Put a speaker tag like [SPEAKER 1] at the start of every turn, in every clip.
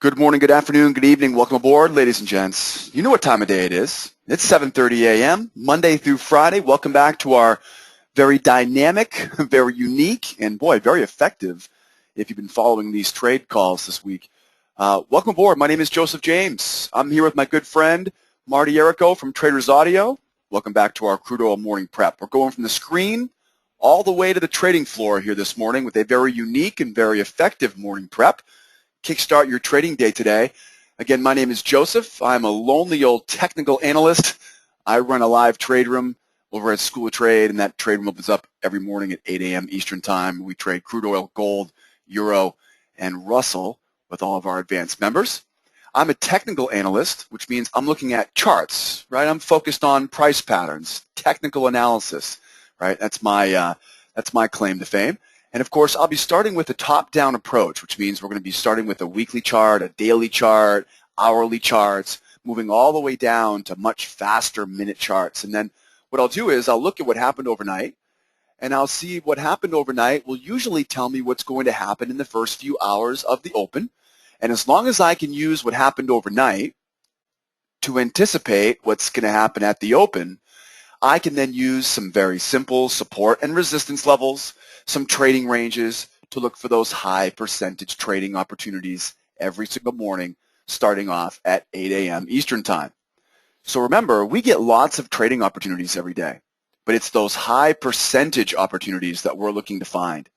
[SPEAKER 1] Good morning, good afternoon, good evening. Welcome aboard, ladies and gents. You know what time of day it is. It's 7:30 a.m., Monday through Friday. Welcome back to our very dynamic, very unique, and boy, very effective, if you've been following these trade calls this week. Welcome aboard. My name is Joseph James. I'm here with my good friend, Marty Errico from Traders Audio. Welcome back to our crude oil morning prep. We're going from the screen all the way to the trading floor here this morning with a very unique and very effective morning prep. Kickstart your trading day today. Again, my name is Joseph. I'm a lonely old technical analyst. I run a live trade room over at School of Trade, and that trade room opens up every morning at 8 a.m. Eastern Time. We trade crude oil, gold, euro, and Russell with all of our advanced members. I'm a technical analyst, which means I'm looking at charts, right? I'm focused on price patterns, technical analysis, right? That's my claim to fame. And of course, I'll be starting with a top-down approach, which means we're going to be starting with a weekly chart, a daily chart, hourly charts, moving all the way down to much faster minute charts. And then what I'll do is I'll look at what happened overnight, and I'll see what happened overnight will usually tell me what's going to happen in the first few hours of the open. And as long as I can use what happened overnight to anticipate what's going to happen at the open, I can then use some very simple support and resistance levels, some trading ranges to look for those high percentage trading opportunities every single morning starting off at 8 a.m. Eastern Time. So remember, we get lots of trading opportunities every day, but it's those high percentage opportunities that we're looking to find.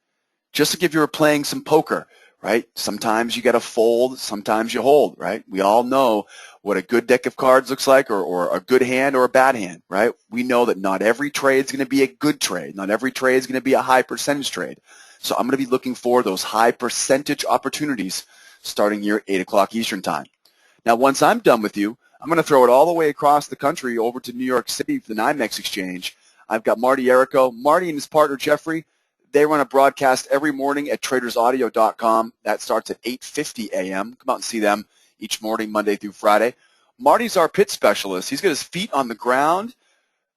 [SPEAKER 1] Just like if you were playing some poker, right? Sometimes you get a fold, sometimes you hold, right? We all know what a good deck of cards looks like, or a good hand or a bad hand, right? We know that not every trade is going to be a good trade. Not every trade is going to be a high percentage trade. So I'm going to be looking for those high percentage opportunities starting here at 8 o'clock Eastern Time. Now, once I'm done with you, I'm going to throw it all the way across the country over to New York City for the NYMEX Exchange. I've got Marty Errico. Marty and his partner, Jeffrey, they run a broadcast every morning at tradersaudio.com. That starts at 8:50 a.m. Come out and see them each morning, Monday through Friday. Marty's our pit specialist. He's got his feet on the ground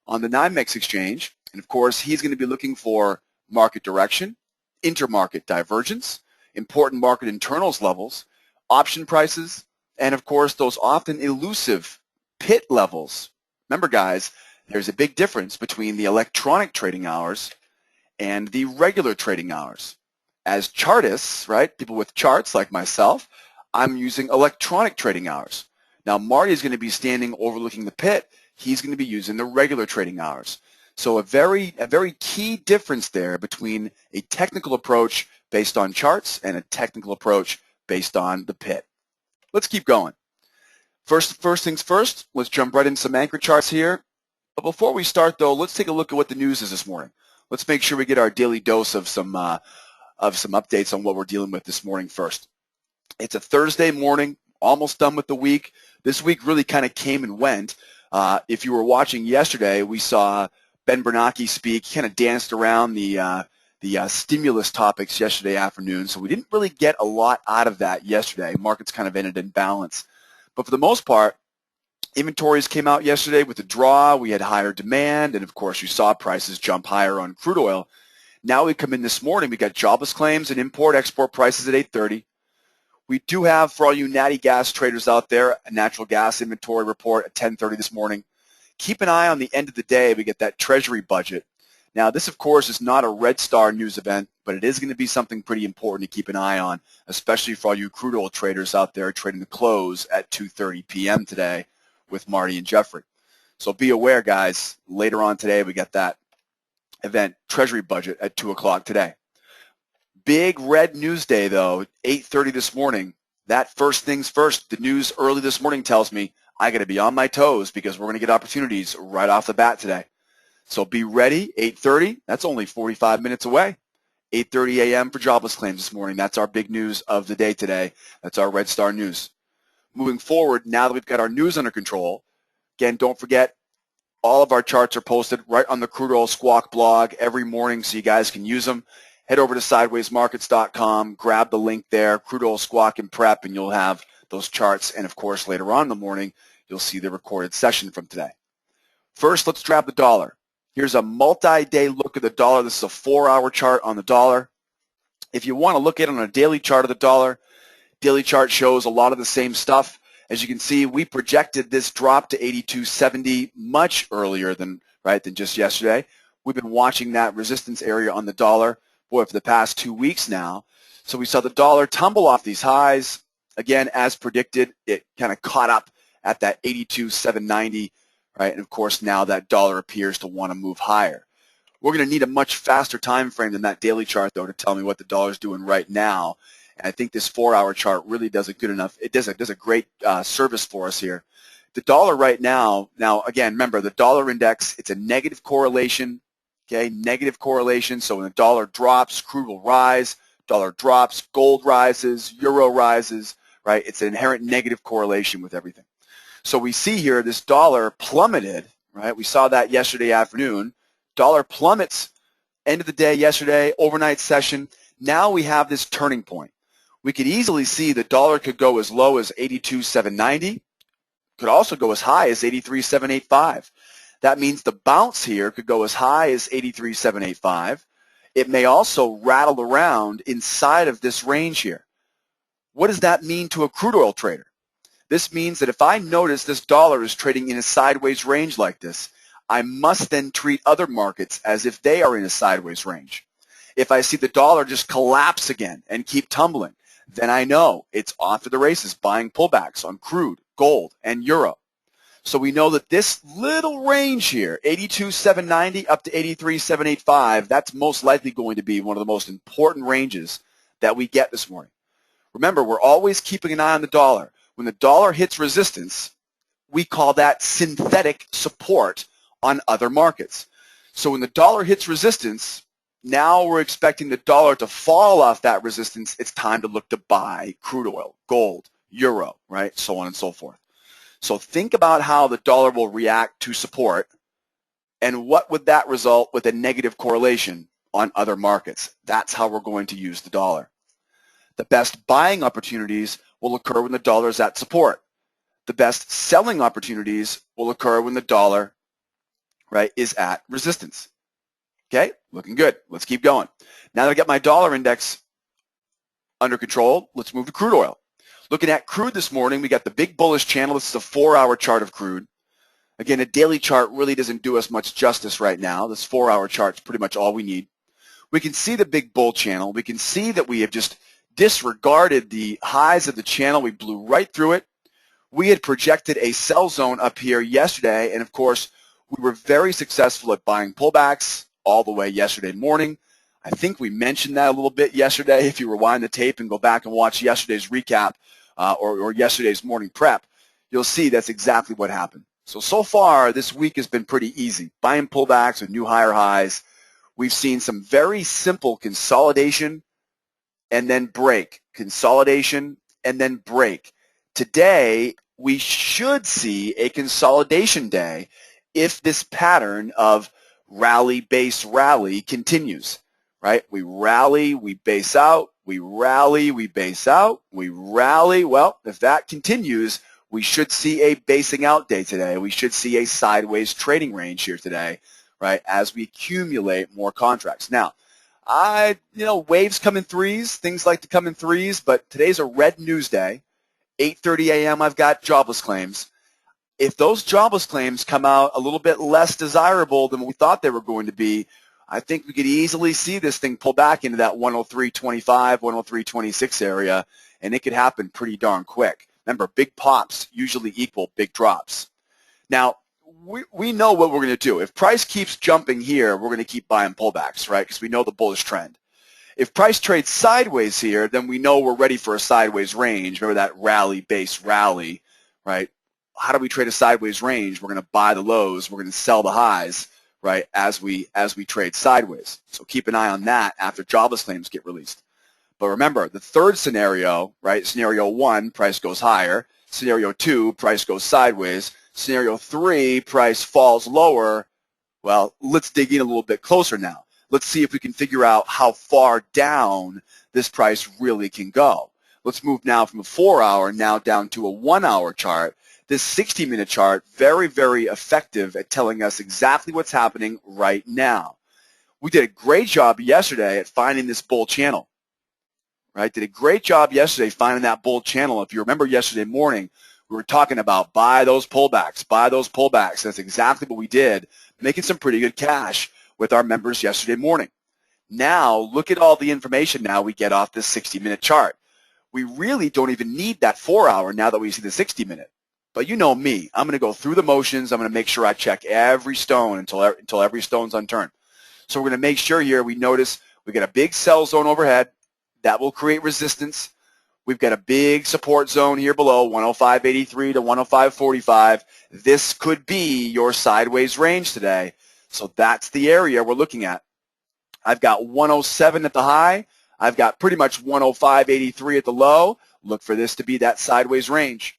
[SPEAKER 1] on the NYMEX Exchange. And, of course, he's going to be looking for market direction, intermarket divergence, important market internals levels, option prices, and, of course, those often elusive pit levels. Remember, guys, there's a big difference between the electronic trading hours and the regular trading hours. As chartists, right, people with charts like myself, I'm using electronic trading hours. Now, Marty is going to be standing overlooking the pit. He's going to be using the regular trading hours. So a very key difference there between a technical approach based on charts and a technical approach based on the pit. Let's keep going. First things first, let's jump right into some anchor charts here. But before we start, though, let's take a look at what the news is this morning. Let's make sure we get our daily dose of some updates on what we're dealing with this morning first. It's a Thursday morning, almost done with the week. This week really kind of came and went. If you were watching yesterday, we saw Ben Bernanke speak. He kind of danced around the stimulus topics yesterday afternoon, so we didn't really get a lot out of that yesterday. Markets kind of ended in balance. But for the most part, inventories came out yesterday with a draw. We had higher demand, and of course, you saw prices jump higher on crude oil. Now we come in this morning, we got jobless claims and import-export prices at 8:30. We do have, for all you natty gas traders out there, a natural gas inventory report at 10:30 this morning. Keep an eye on the end of the day. We get that Treasury budget. Now, this, of course, is not a Red Star news event, but it is going to be something pretty important to keep an eye on, especially for all you crude oil traders out there trading the close at 2:30 p.m. today with Marty and Jeffrey. So be aware, guys, later on today we got that event Treasury budget at 2 o'clock today. Big red news day, though, 8:30 this morning. That first things first, the news early this morning tells me I got to be on my toes because we're going to get opportunities right off the bat today. So be ready, 8:30. That's only 45 minutes away. 8:30 a.m. for jobless claims this morning. That's our big news of the day today. That's our Red Star news. Moving forward, now that we've got our news under control, again, don't forget, all of our charts are posted right on the Crude Oil Squawk blog every morning so you guys can use them. Head over to sidewaysmarkets.com, grab the link there, Crude Oil Squawk and Prep, and you'll have those charts. And, of course, later on in the morning, you'll see the recorded session from today. First, let's grab the dollar. Here's a multi-day look at the dollar. This is a 4-hour chart on the dollar. If you want to look at it on a daily chart of the dollar, Daily chart shows a lot of the same stuff. As you can see, we projected this drop to 82.70 much earlier than just yesterday. We've been watching that resistance area on the dollar, boy, for the past 2 weeks now. So we saw the dollar tumble off these highs. Again, as predicted, it kind of caught up at that 82.790, right? And of course, now that dollar appears to want to move higher. We're going to need a much faster time frame than that daily chart, though, to tell me what the dollar's doing right now. And I think this 4-hour chart really does a good enough. It does a great service for us here. The dollar right now again, remember the dollar index. It's a negative correlation. Okay, negative correlation. So when the dollar drops, crude will rise. Dollar drops, gold rises, euro rises. Right? It's an inherent negative correlation with everything. So we see here this dollar plummeted. Right? We saw that yesterday afternoon. Dollar plummets. End of the day yesterday, overnight session. Now we have this turning point. We could easily see the dollar could go as low as 82.790, could also go as high as 83.785. That means the bounce here could go as high as 83.785. It may also rattle around inside of this range here. What does that mean to a crude oil trader? This means that if I notice this dollar is trading in a sideways range like this, I must then treat other markets as if they are in a sideways range. If I see the dollar just collapse again and keep tumbling, then I know it's off to the races, buying pullbacks on crude, gold, and euro. So we know that this little range here, 82.790 up to 83.785, that's most likely going to be one of the most important ranges that we get this morning. Remember, we're always keeping an eye on the dollar. When the dollar hits resistance, we call that synthetic support on other markets. So when the dollar hits resistance, now we're expecting the dollar to fall off that resistance. It's time to look to buy crude oil, gold, euro, right? So on and so forth. So think about how the dollar will react to support, and what would that result with a negative correlation on other markets. That's how we're going to use the dollar. The best buying opportunities will occur when the dollar is at support. The best selling opportunities will occur when the dollar, right, is at resistance. Okay, looking good. Let's keep going. Now that I got my dollar index under control, let's move to crude oil. Looking at crude this morning, we got the big bullish channel. This is a 4-hour chart of crude. Again, a daily chart really doesn't do us much justice right now. This 4-hour chart is pretty much all we need. We can see the big bull channel. We can see that we have just disregarded the highs of the channel. We blew right through it. We had projected a sell zone up here yesterday, and of course, we were very successful at buying pullbacks all the way yesterday morning. I think we mentioned that a little bit yesterday. If you rewind the tape and go back and watch yesterday's recap or yesterday's morning prep, you'll see that's exactly what happened. So far, this week has been pretty easy. Buying pullbacks with new higher highs. We've seen some very simple consolidation and then break. Consolidation and then break. Today, we should see a consolidation day if this pattern of rally, base, rally continues, right? We rally, we base out, we rally, we base out, we rally. Well, if that continues, we should see a basing out day today. We should see a sideways trading range here today, right, as we accumulate more contracts. Now, waves come in threes. Things like to come in threes, but today's a red news day. 8:30 a.m. I've got jobless claims. If those jobless claims come out a little bit less desirable than we thought they were going to be, I think we could easily see this thing pull back into that 103.25, 103.26 area, and it could happen pretty darn quick. Remember, big pops usually equal big drops. Now, we know what we're going to do. If price keeps jumping here, we're going to keep buying pullbacks, right, because we know the bullish trend. If price trades sideways here, then we know we're ready for a sideways range. Remember that rally, base, rally, right? How do we trade a sideways range? We're going to buy the lows. We're going to sell the highs, right, as we trade sideways. So keep an eye on that after jobless claims get released. But remember, the third scenario, right, scenario 1, price goes higher. Scenario 2, price goes sideways. Scenario 3, price falls lower. Well, let's dig in a little bit closer now. Let's see if we can figure out how far down this price really can go. Let's move now from a 4-hour now down to a 1-hour chart. This 60-minute chart, very, very effective at telling us exactly what's happening right now. We did a great job yesterday at finding this bull channel, right? Did a great job yesterday finding that bull channel. If you remember yesterday morning, we were talking about buy those pullbacks, buy those pullbacks. That's exactly what we did, making some pretty good cash with our members yesterday morning. Now, look at all the information now we get off this 60-minute chart. We really don't even need that 4-hour now that we see the 60-minute. But you know me, I'm going to go through the motions. I'm going to make sure I check every stone until every stone's unturned. So we're going to make sure here we notice we get a big sell zone overhead. That will create resistance. We've got a big support zone here below, 105.83 to 105.45. This could be your sideways range today. So that's the area we're looking at. I've got 107 at the high. I've got pretty much 105.83 at the low. Look for this to be that sideways range.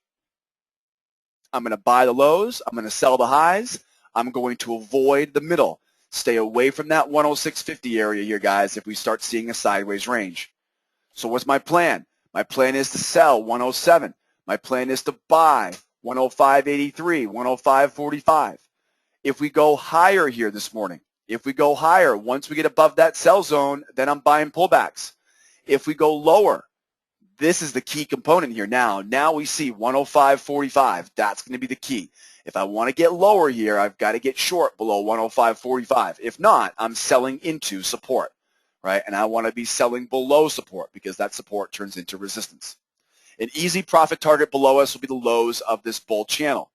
[SPEAKER 1] I'm going to buy the lows. I'm going to sell the highs. I'm going to avoid the middle. Stay away from that 106.50 area here, guys, if we start seeing a sideways range. So what's my plan? My plan is to sell 107. My plan is to buy 105.83, 105.45. If we go higher here this morning, if we go higher, once we get above that sell zone, then I'm buying pullbacks. If we go lower, this is the key component here now. Now we see 105.45. That's going to be the key. If I want to get lower here, I've got to get short below 105.45. If not, I'm selling into support, right? And I want to be selling below support because that support turns into resistance. An easy profit target below us will be the lows of this bull channel.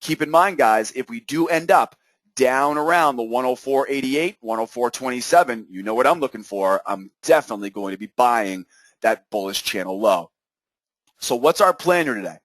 [SPEAKER 1] Keep in mind, guys, if we do end up down around the 104.88, 104.27, you know what I'm looking for. I'm definitely going to be buying that bullish channel low. So what's our plan here today?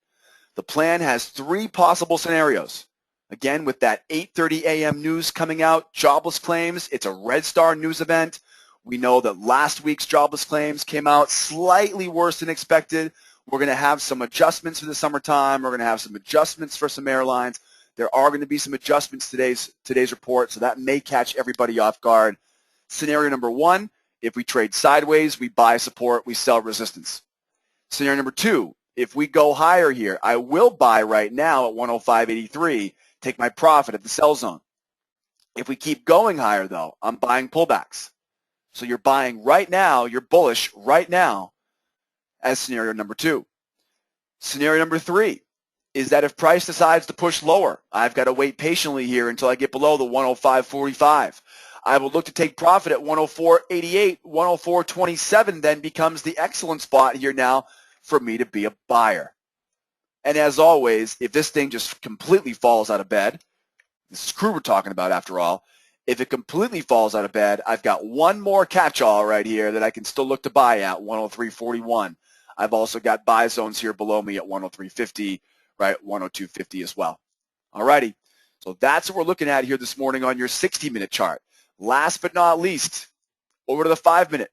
[SPEAKER 1] The plan has 3 possible scenarios. Again, with that 8:30 a.m. news coming out, jobless claims, it's a red star news event. We know that last week's jobless claims came out slightly worse than expected. We're going to have some adjustments for the summertime. We're going to have some adjustments for some airlines. There are going to be some adjustments today's report, so that may catch everybody off guard. Scenario number 1, if we trade sideways, we buy support, we sell resistance. Scenario number 2, if we go higher here, I will buy right now at 105.83, take my profit at the sell zone. If we keep going higher, though, I'm buying pullbacks. So you're buying right now, you're bullish right now as scenario number 2. Scenario number 3 is that if price decides to push lower, I've got to wait patiently here until I get below the 105.45. I will look to take profit at 104.88, 104.27 then becomes the excellent spot here now for me to be a buyer. And as always, if this thing just completely falls out of bed, this is Crude we're talking about after all, if it completely falls out of bed, I've got one more catch-all right here that I can still look to buy at 103.41. I've also got buy zones here below me at 103.50, right, 102.50 as well. All righty, so that's what we're looking at here this morning on your 60-minute chart. Last but not least, over to the 5-minute.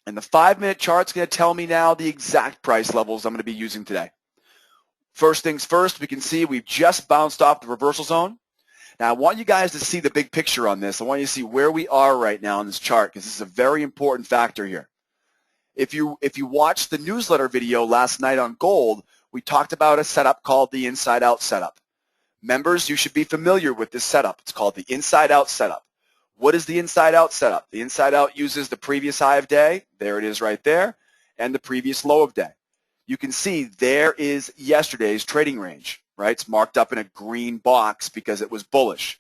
[SPEAKER 1] And the 5-minute chart's going to tell me now the exact price levels I'm going to be using today. First things first, we can see we've just bounced off the reversal zone. Now, I want you guys to see the big picture on this. I want you to see where we are right now on this chart because this is a very important factor here. If you watched the newsletter video last night on gold, we talked about a setup called the inside-out setup. Members, you should be familiar with this setup. It's called the inside-out setup. What is the inside-out setup? The inside-out uses the previous high of day, there it is right there, and the previous low of day. You can see there is yesterday's trading range, right? It's marked up in a green box because it was bullish.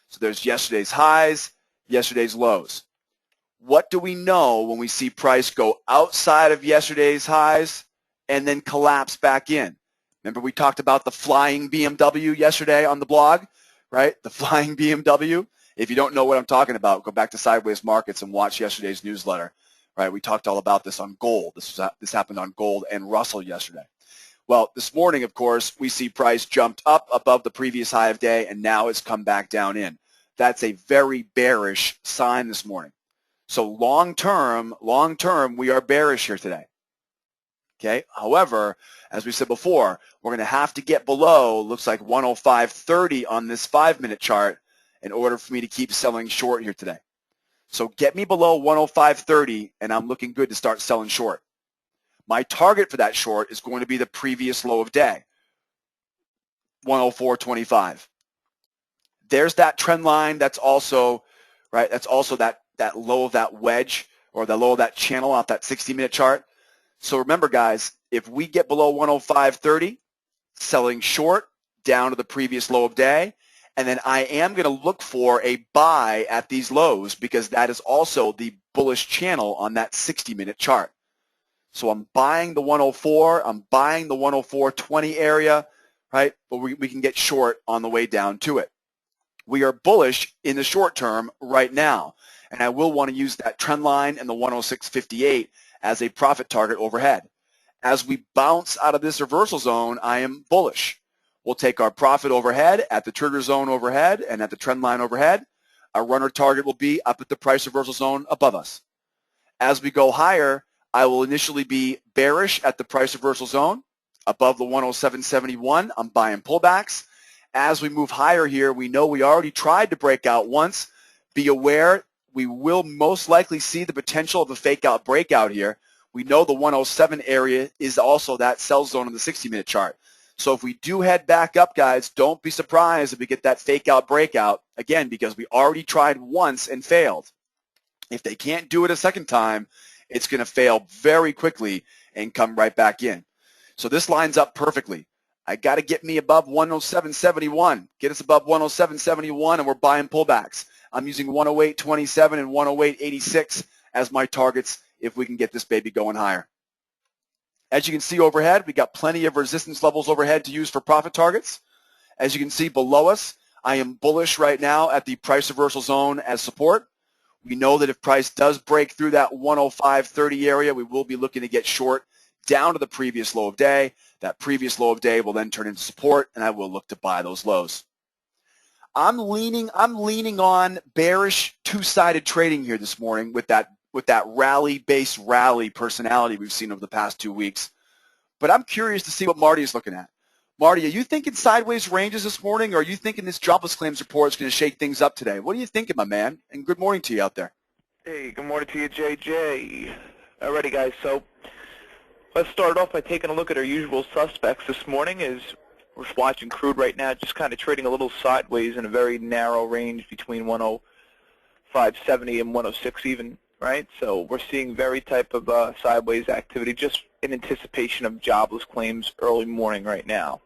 [SPEAKER 1] So there's yesterday's highs, yesterday's lows. What do we know when we see price go outside of yesterday's highs and then collapse back in? Remember we talked about the flying BMW yesterday on the blog, right? The flying BMW. If you don't know what I'm talking about, go back to Sideways Markets and watch yesterday's newsletter, right? We talked all about this on gold. This happened on gold and Russell yesterday. Well, this morning, of course, we see price jumped up above the previous high of day, and now it's come back down in. That's a very bearish sign this morning. So long term, we are bearish here today. Okay. However, as we said before, we're going to have to get below, looks like 105.30 on this 5-minute chart in order for me to keep selling short here today. So get me below 105.30, and I'm looking good to start selling short. My target for that short is going to be the previous low of day, 104.25. There's that trend line. That's also, right, that's also that low of that wedge or the low of that channel off that 60-minute chart. So remember, guys, if we get below 105.30, selling short down to the previous low of day, and then I am going to look for a buy at these lows because that is also the bullish channel on that 60-minute chart. So I'm buying the 104, I'm buying the 104.20 area, right? But we can get short on the way down to it. We are bullish in the short term right now, and I will want to use that trend line and the 106.58 as a profit target overhead. As we bounce out of this reversal zone, I am bullish. We'll take our profit overhead at the trigger zone overhead and at the trend line overhead. Our runner target will be up at the price reversal zone above us. As we go higher, I will initially be bearish at the price reversal zone. Above the 107.71, I'm buying pullbacks. As we move higher here, we know we already tried to break out once. Be aware, we will most likely see the potential of a fake out breakout here. We know the 107 area is also that sell zone on the 60-minute chart. So if we do head back up, guys, don't be surprised if we get that fake out breakout, again, because we already tried once and failed. If they can't do it a second time, it's going to fail very quickly and come right back in. So this lines up perfectly. I got to get me above 107.71. Get us above 107.71, and we're buying pullbacks. I'm using 108.27 and 108.86 as my targets if we can get this baby going higher. As you can see overhead, we got plenty of resistance levels overhead to use for profit targets. As you can see below us, I am bullish right now at the price reversal zone as support. We know that if price does break through that 105.30 area, we will be looking to get short down to the previous low of day. That previous low of day will then turn into support, and I will look to buy those lows. I'm leaning on bearish two-sided trading here this morning with that rally-based rally personality we've seen over the past 2 weeks. But I'm curious to see what Marty is looking at. Marty, are you thinking sideways ranges this morning, or are you thinking this jobless claims report is going to shake things up today? What are you thinking, my man? And good morning to you out there.
[SPEAKER 2] Hey, good morning to you, JJ. Alrighty, guys, so let's start off by taking a look at our usual suspects this morning. As we're watching crude right now, just kind of trading a little sideways in a very narrow range between 105.70 and 106 even, right? So we're seeing very type of sideways activity just in anticipation of jobless claims early morning right now.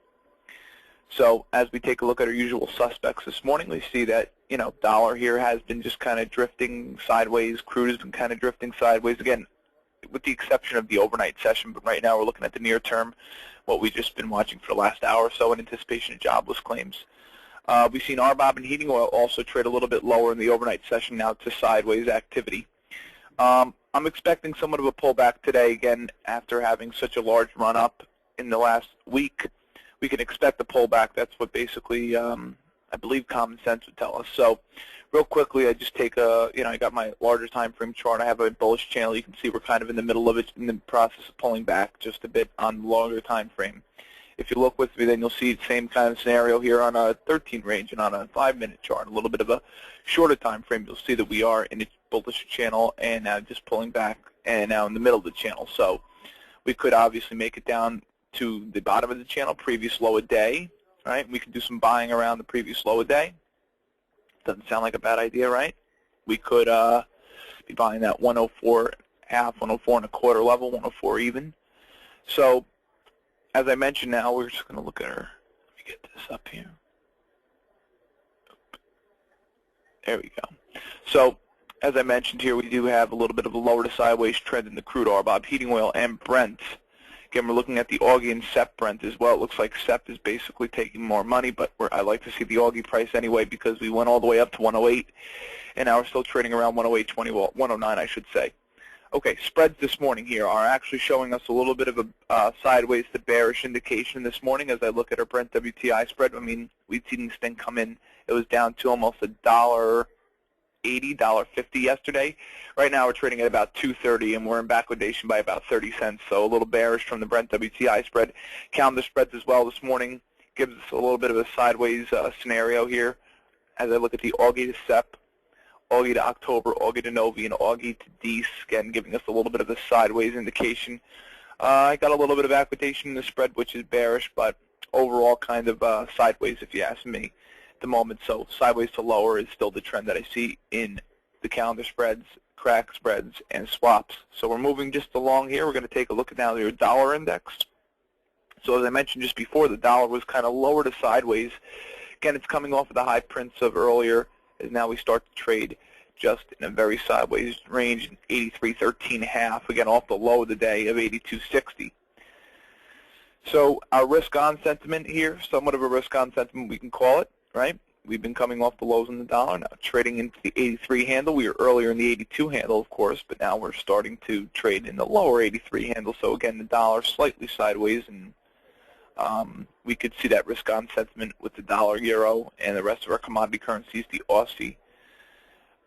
[SPEAKER 2] So as we take a look at our usual suspects this morning, we see that, you know, dollar here has been just kind of drifting sideways. Crude has been kind of drifting sideways, again, with the exception of the overnight session. But right now we're looking at the near term, what we've just been watching for the last hour or so in anticipation of jobless claims. We've seen RBOB and heating oil also trade a little bit lower in the overnight session now to sideways activity. I'm expecting somewhat of a pullback today, again, after having such a large run-up in the last week. We can expect a pullback. That's what basically, I believe, common sense would tell us. So real quickly, I just take I got my larger time frame chart. I have a bullish channel. You can see we're kind of in the middle of it, in the process of pulling back just a bit on the longer time frame. If you look with me, then you'll see the same kind of scenario here on a 13 range and on a 5-minute chart. A little bit of a shorter time frame. You'll see that we are in a bullish channel and now just pulling back and now in the middle of the channel. So we could obviously make it down to the bottom of the channel, previous low a day, right? We can do some buying around the previous low a day. Doesn't sound like a bad idea, right? We could be buying that 104.5, 104.25 level, 104 even. So as I mentioned, now we're just going to look at our, let me get this up here. There we go. So as I mentioned here, we do have a little bit of a lower to sideways trend in the crude, RBOB, heating oil, and Brent. Again, we're looking at the Augie and SEP Brent as well. It looks like SEP is basically taking more money, but I like to see the Augie price anyway because we went all the way up to 108, and now we're still trading around 108.20, well, 109, I should say. Okay, spreads this morning here are actually showing us a little bit of a sideways to bearish indication this morning as I look at our Brent WTI spread. I mean, we'd seen this thing come in. It was down to almost $1.80, $1.50 yesterday. Right now we're trading at about $2.30, and we're in backwardation by about 30 cents, so a little bearish from the Brent WTI spread. Calendar spreads as well this morning gives us a little bit of a sideways scenario here as I look at the Augie to SEP, Augie to October, Augie to Novi, and Augie to DEES, again giving us a little bit of a sideways indication. I got a little bit of backwardation in the spread, which is bearish, but overall kind of sideways if you ask me at the moment. So sideways to lower is still the trend that I see in the calendar spreads. crack spreads, and swaps. So we're moving just along here. We're going to take a look at now your dollar index. So as I mentioned just before, the dollar was kind of lower to sideways. Again, it's coming off of the high prints of earlier, as now we start to trade just in a very sideways range, 83.13.5, again off the low of the day of 82.60. So our risk-on sentiment here, somewhat of a risk-on sentiment we can call it, right? We've been coming off the lows in the dollar, now trading into the 83 handle. We were earlier in the 82 handle, of course, but now we're starting to trade in the lower 83 handle. So again, the dollar slightly sideways, and we could see that risk-on sentiment with the dollar, euro, and the rest of our commodity currencies, the Aussie.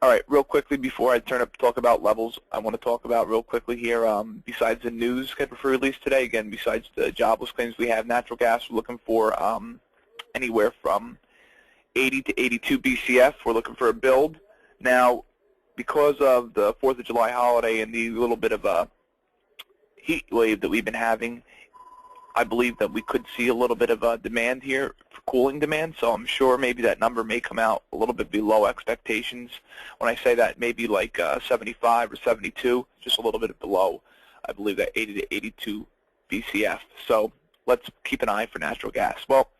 [SPEAKER 2] All right, real quickly before I turn up to talk about levels, I want to talk about real quickly here, besides the news scheduled for release today, again, besides the jobless claims we have, natural gas, we're looking for anywhere from 80 to 82 BCF. We're looking for a build. Now, because of the 4th of July holiday and the little bit of a heat wave that we've been having, I believe that we could see a little bit of a demand here for cooling demand, so I'm sure maybe that number may come out a little bit below expectations. When I say that, maybe like 75 or 72, just a little bit below, I believe, that 80 to 82 BCF. So let's keep an eye for natural gas. Well,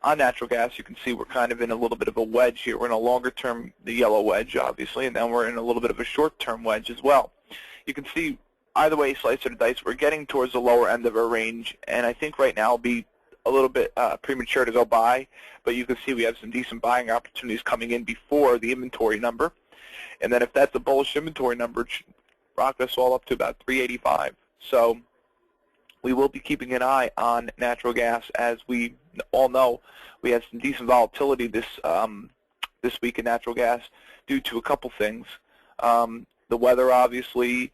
[SPEAKER 2] on natural gas, you can see we're kind of in a little bit of a wedge here. We're in a longer term, the yellow wedge, obviously, and then we're in a little bit of a short-term wedge as well. You can see either way you slice it or dice, we're getting towards the lower end of our range, and I think right now it'll be a little bit premature to go buy, but you can see we have some decent buying opportunities coming in before the inventory number. And then if that's a bullish inventory number, it should rock us all up to about 385. So we will be keeping an eye on natural gas. As we all know, we had some decent volatility this week in natural gas due to a couple things. The weather, obviously,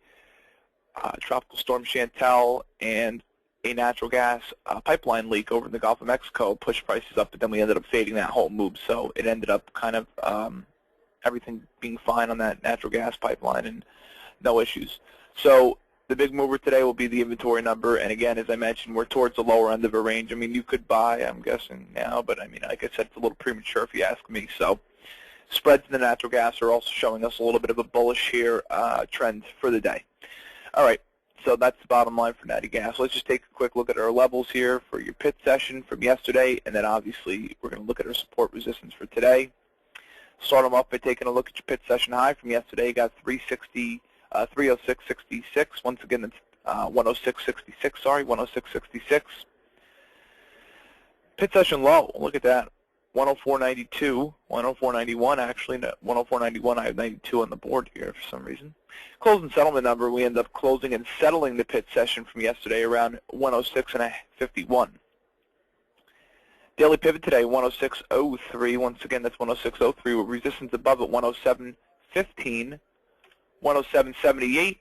[SPEAKER 2] Tropical Storm Chantal, and a natural gas pipeline leak over in the Gulf of Mexico pushed prices up, but then we ended up fading that whole move. So it ended up kind of everything being fine on that natural gas pipeline and no issues. So the big mover today will be the inventory number, and again, as I mentioned, we're towards the lower end of a range. I mean, you could buy, I'm guessing now, but I mean, like I said, it's a little premature if you ask me. So spreads in the natural gas are also showing us a little bit of a bullish here trend for the day. All right, so that's the bottom line for natty gas. Let's just take a quick look at our levels here for your pit session from yesterday, and then obviously we're going to look at our support resistance for today. Start them off by taking a look at your pit session high from yesterday. You got 306.66. Once again, that's 106.66. Sorry, 106.66. Pit session low. Look at that. 104.92, 104.91 actually, 104.91. I have 92 on the board here for some reason. Close and settlement number, we end up closing and settling the pit session from yesterday around 106.51. Daily pivot today, 106.03. Once again, that's 106.03 with resistance above at 107.15, 107.78,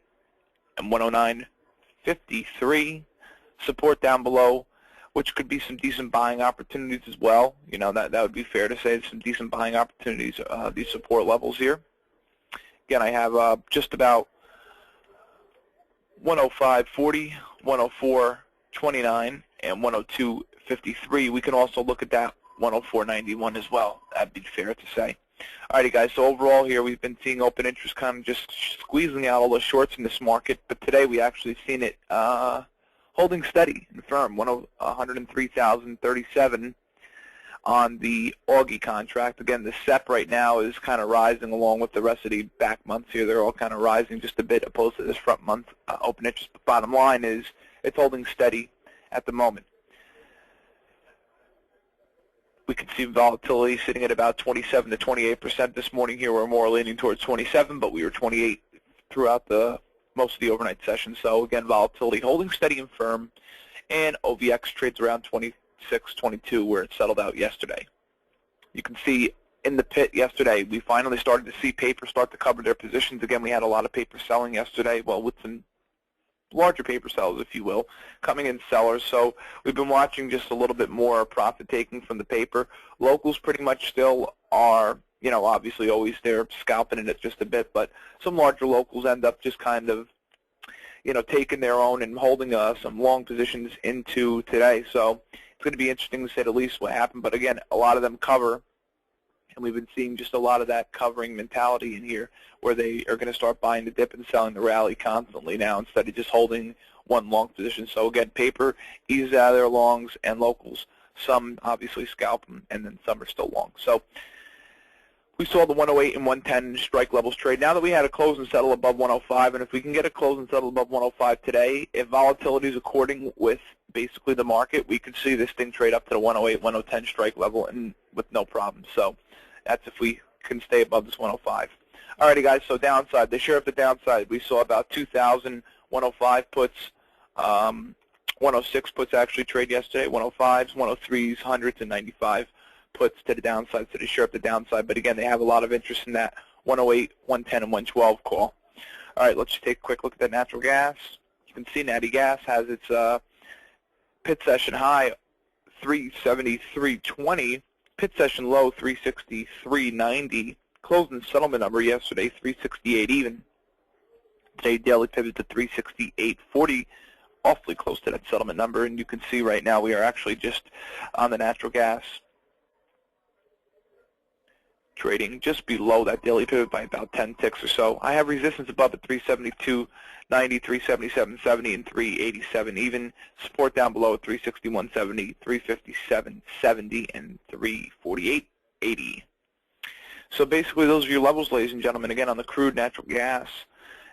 [SPEAKER 2] and 109.53. Support down below, which could be some decent buying opportunities as well. You know, that would be fair to say, some decent buying opportunities, these support levels here. Again, I have just about 105.40, 104.29, and 102.53. We can also look at that 104.91 as well. That'd be fair to say. Alrighty, guys, so overall here we've been seeing open interest kind of just squeezing out all the shorts in this market, but today we actually seen it holding steady and firm, 103,037 on the Augie contract. Again, the SEP right now is kind of rising along with the rest of the back months here. They're all kind of rising just a bit opposed to this front month open interest. But bottom line is it's holding steady at the moment. We can see volatility sitting at about 27 to 28% this morning here. We're more leaning towards 27, but we were 28 throughout most of the overnight session. So again, volatility holding steady and firm, and OVX trades around 26, 22 where it settled out yesterday. You can see in the pit yesterday, we finally started to see paper start to cover their positions. Again, we had a lot of paper selling yesterday, well, with some larger paper sellers, if you will, coming in sellers. So we've been watching just a little bit more profit taking from the paper. Locals pretty much still are, you know, obviously always there scalping in it just a bit, but some larger locals end up just kind of, you know, taking their own and holding some long positions into today. So it's going to be interesting to say the least what happened. But again, a lot of them cover And we've been seeing just a lot of that covering mentality in here where they are going to start buying the dip and selling the rally constantly now instead of just holding one long position. So again, paper eases out of their longs and locals. Some obviously scalp them, and then some are still long. So we saw the 108 and 110 strike levels trade. Now that we had a close and settle above 105, and if we can get a close and settle above 105 today, if volatility is according with basically the market, we could see this thing trade up to the 108, 110 strike level and with no problem. So that's if we can stay above this 105. Alrighty, guys, so downside. The share of the downside, we saw about 2,000 105 puts, 106 puts actually trade yesterday, 105s, 103s, 100s, and 95 puts to the downside, so they share up the downside. But again, they have a lot of interest in that 108, 110, and 112 call. All right, let's just take a quick look at that natural gas. You can see Natty Gas has its pit session high 373.20, pit session low 363.90, closing settlement number yesterday 368 even. Today daily pivot to 368.40, awfully close to that settlement number, and you can see right now we are actually just on the natural gas trading just below that daily pivot by about 10 ticks or so. I have resistance above at 372.90, 377.70, and 387 even. Support down below at 361.70, 357.70, and 348.80. So basically those are your levels, ladies and gentlemen. Again, on the crude natural gas,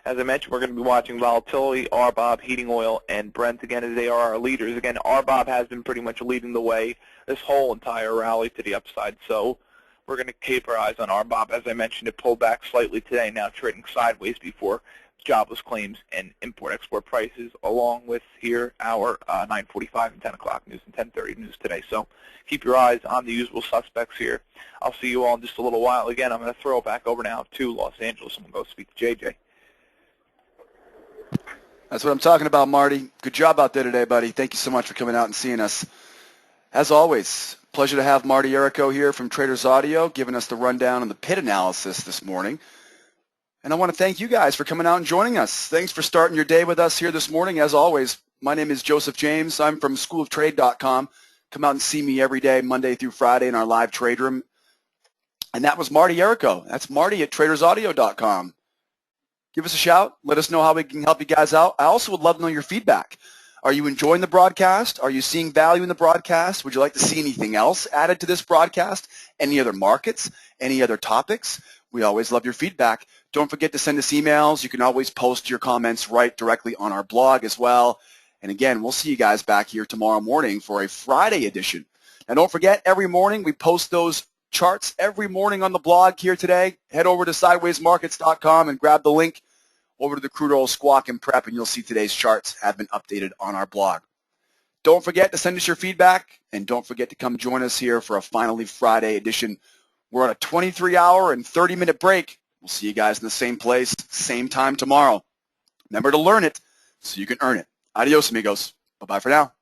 [SPEAKER 2] as I mentioned, we're going to be watching volatility, RBOB, heating oil, and Brent again as they are our leaders. Again, RBOB has been pretty much leading the way this whole entire rally to the upside. So we're going to keep our eyes on RBOB. As I mentioned, it pulled back slightly today, now trading sideways before jobless claims and import-export prices, along with here our 9:45 and 10 o'clock news and 10:30 news today. So keep your eyes on the usual suspects here. I'll see you all in just a little while. Again, I'm going to throw it back over now to Los Angeles, and we'll go speak to JJ.
[SPEAKER 1] That's what I'm talking about, Marty. Good job out there today, buddy. Thank you so much for coming out and seeing us. As always, pleasure to have Marty Errico here from Traders Audio giving us the rundown on the pit analysis this morning. And I want to thank you guys for coming out and joining us. Thanks for starting your day with us here this morning. As always, my name is Joseph James. I'm from SchoolOfTrade.com. Come out and see me every day, Monday through Friday in our live trade room. And that was Marty Errico. That's Marty at TradersAudio.com. Give us a shout. Let us know how we can help you guys out. I also would love to know your feedback. Are you enjoying the broadcast? Are you seeing value in the broadcast? Would you like to see anything else added to this broadcast? Any other markets? Any other topics? We always love your feedback. Don't forget to send us emails. You can always post your comments right directly on our blog as well. And again, we'll see you guys back here tomorrow morning for a Friday edition. Now don't forget, every morning we post those charts every morning on the blog here today. Head over to sidewaysmarkets.com and grab the link over to the crude oil squawk and prep, and you'll see today's charts have been updated on our blog. Don't forget to send us your feedback, and don't forget to come join us here for a Finally Friday edition. We're on a 23-hour and 30-minute break. We'll see you guys in the same place, same time tomorrow. Remember to learn it so you can earn it. Adios, amigos. Bye-bye for now.